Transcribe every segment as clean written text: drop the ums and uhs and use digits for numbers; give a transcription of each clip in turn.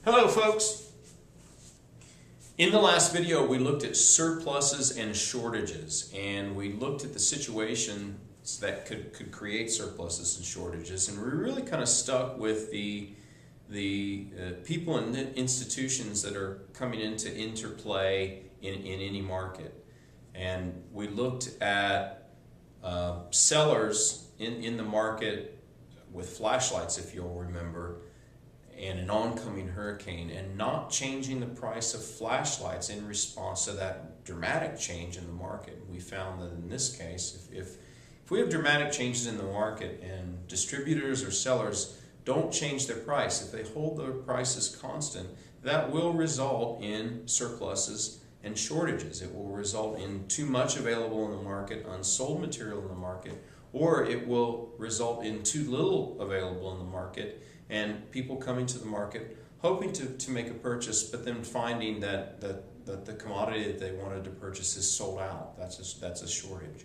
Hello folks! In the last video we looked at surpluses and shortages, and we looked at the situations that could create surpluses and shortages, and we really kind of stuck with the people and institutions that are coming into interplay in any market. And we looked at sellers in the market with flashlights, if you'll remember, and an oncoming hurricane, and not changing the price of flashlights in response to that dramatic change in the market. We found that in this case, if we have dramatic changes in the market and distributors or sellers don't change their price, if they hold their prices constant, that will result in surpluses and shortages. It will result in too much available in the market, unsold material in the market, or it will result in too little available in the market, and people coming to the market hoping to make a purchase, but then finding that the commodity that they wanted to purchase is sold out. That's a shortage.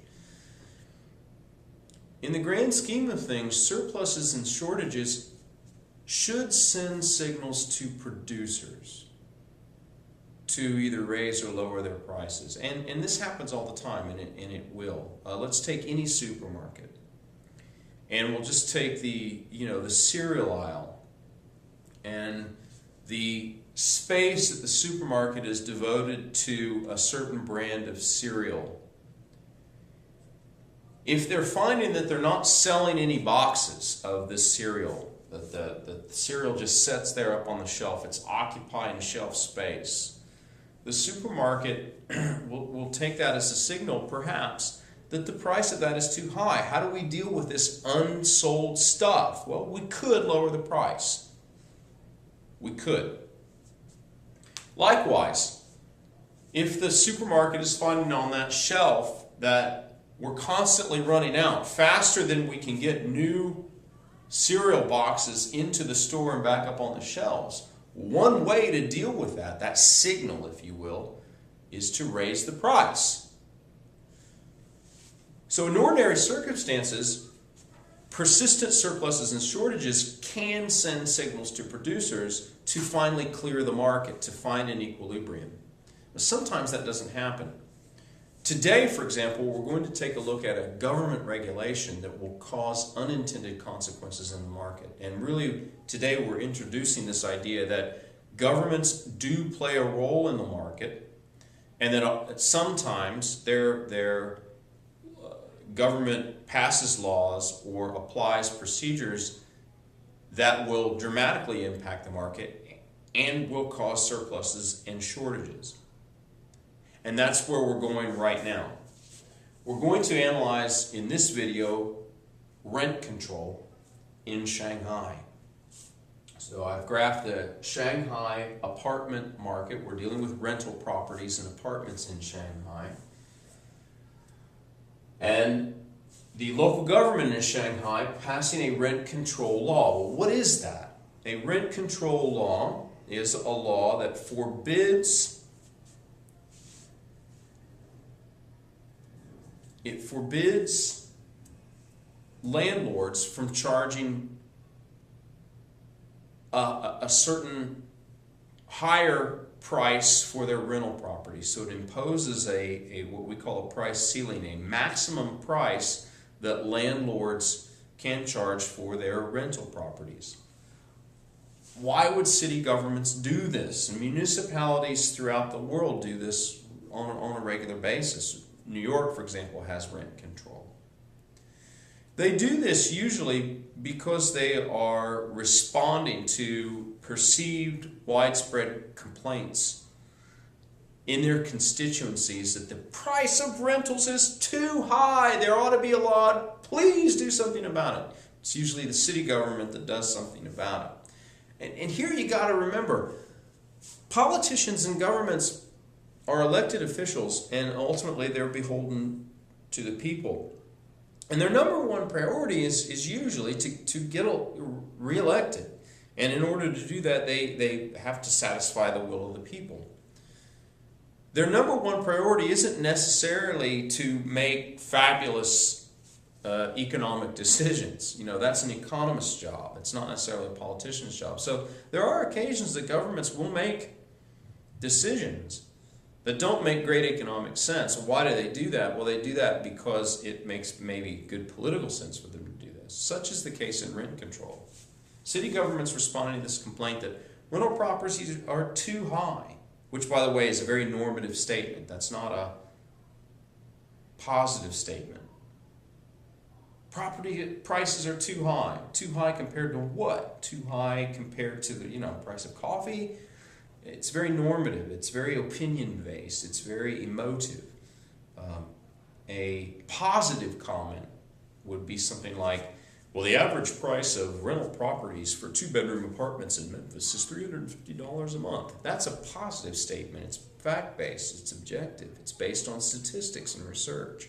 In the grand scheme of things, surpluses and shortages should send signals to producers to either raise or lower their prices. And this happens all the time, and it will. Let's take any supermarket. And we'll just take the cereal aisle, and the space at the supermarket is devoted to a certain brand of cereal. If they're finding that they're not selling any boxes of this cereal, that the cereal just sits there up on the shelf, it's occupying shelf space, the supermarket will take that as a signal, perhaps, that the price of that is too high. How do we deal with this unsold stuff? Well, we could lower the price. We could. Likewise, if the supermarket is finding on that shelf that we're constantly running out, faster than we can get new cereal boxes into the store and back up on the shelves, one way to deal with that signal, if you will, is to raise the price. So in ordinary circumstances, persistent surpluses and shortages can send signals to producers to finally clear the market, to find an equilibrium. But sometimes that doesn't happen. Today, for example, we're going to take a look at a government regulation that will cause unintended consequences in the market. And really, today we're introducing this idea that governments do play a role in the market, and that sometimes their government passes laws or applies procedures that will dramatically impact the market and will cause surpluses and shortages. And that's where we're going right now. We're going to analyze in this video rent control in Shanghai. So I've graphed the Shanghai apartment market. We're dealing with rental properties and apartments in Shanghai. And the local government in Shanghai passing a rent control law. Well, what is that? A rent control law is a law that forbids landlords from charging a certain higher price for their rental property. So it imposes a what we call a price ceiling, a maximum price that landlords can charge for their rental properties. Why would city governments do this? And municipalities throughout the world do this on a regular basis. New York, for example, has rent control. They do this usually because they are responding to perceived widespread complaints in their constituencies that the price of rentals is too high. There ought to be a law. Please do something about it. It's usually the city government that does something about it. And here you got to remember, politicians and governments are elected officials, and ultimately they're beholden to the people. And their number one priority is usually to get reelected. And in order to do that, they have to satisfy the will of the people. Their number one priority isn't necessarily to make fabulous economic decisions. You know, that's an economist's job. It's not necessarily a politician's job. So there are occasions that governments will make decisions that don't make great economic sense. Why do they do that? Well, they do that because it makes maybe good political sense for them to do this. Such is the case in rent control. City governments responding to this complaint that rental properties are too high, which, by the way, is a very normative statement. That's not a positive statement. Property prices are too high. Too high compared to what? Too high compared to the price of coffee? It's very normative. It's very opinion-based. It's very emotive. A positive comment would be something like, well, the average price of rental properties for two-bedroom apartments in Memphis is $350 a month. That's a positive statement. It's fact-based. It's objective. It's based on statistics and research.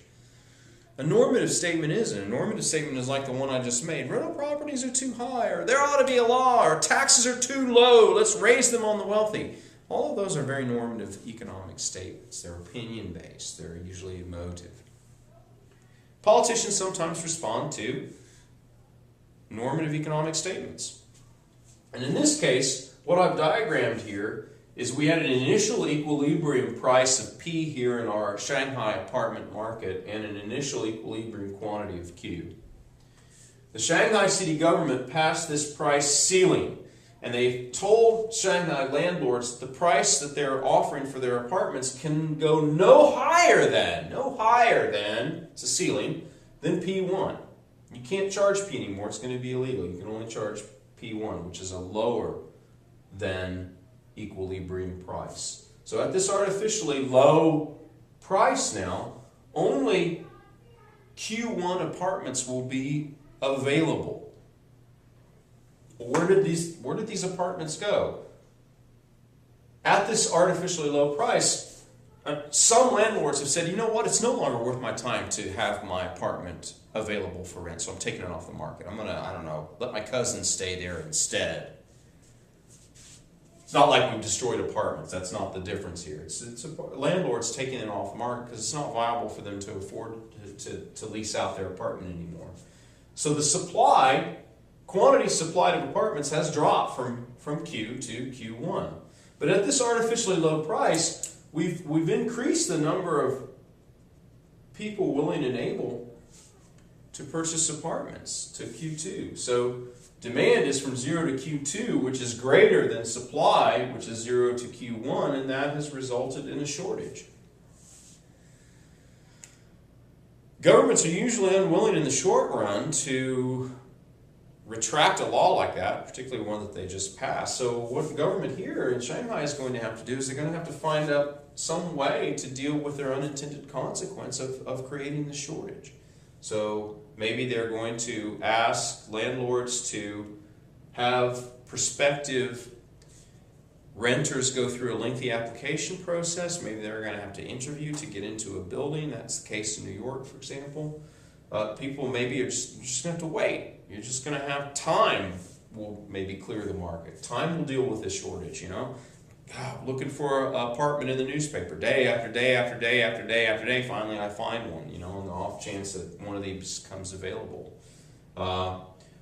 A normative statement isn't. A normative statement is like the one I just made. Rental properties are too high, or there ought to be a law, or taxes are too low. Let's raise them on the wealthy. All of those are very normative economic statements. They're opinion-based. They're usually emotive. Politicians sometimes respond to normative economic statements. And in this case, what I've diagrammed here is we had an initial equilibrium price of P here in our Shanghai apartment market and an initial equilibrium quantity of Q. The Shanghai city government passed this price ceiling, and they told Shanghai landlords that the price that they're offering for their apartments can go no higher than, it's a ceiling, than P1. You can't charge P anymore, it's going to be illegal. You can only charge P1, which is a lower than equilibrium price. So at this artificially low price now, only Q1 apartments will be available. Where did these apartments go? At this artificially low price, some landlords have said, you know what, it's no longer worth my time to have my apartment available for rent, so I'm taking it off the market. I'm going to, I don't know, let my cousin stay there instead. It's not like we've destroyed apartments. That's not the difference here. It's landlords taking it off the market because it's not viable for them to afford to lease out their apartment anymore. So the quantity supplied of apartments has dropped from Q to Q1. But at this artificially low price, we've increased the number of people willing and able to purchase apartments to Q2. So demand is from 0 to Q2, which is greater than supply, which is 0 to Q1, and that has resulted in a shortage. Governments are usually unwilling in the short run to retract a law like that, particularly one that they just passed. So what the government here in Shanghai is going to have to do is they're going to have to find out some way to deal with their unintended consequence of creating the shortage. So maybe they're going to ask landlords to have prospective renters go through a lengthy application process. Maybe they're going to have to interview to get into a building. That's the case in New York, for example. People maybe are just going to have to wait. You're just going to have time will maybe clear the market. Time will deal with this shortage, looking for an apartment in the newspaper day after day after day after day after day. Finally, I find one, on the off chance that one of these comes available.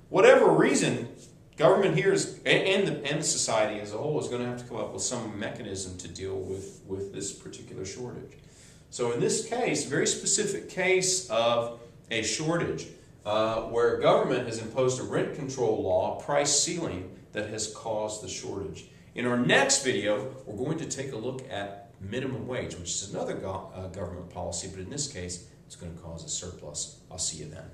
Whatever reason, government here is, and the society as a whole is going to have to come up with some mechanism to deal with this particular shortage. So in this case, very specific case of a shortage, where government has imposed a rent control law, price ceiling, that has caused the shortage. In our next video, we're going to take a look at minimum wage, which is another government policy, but in this case, it's going to cause a surplus. I'll see you then.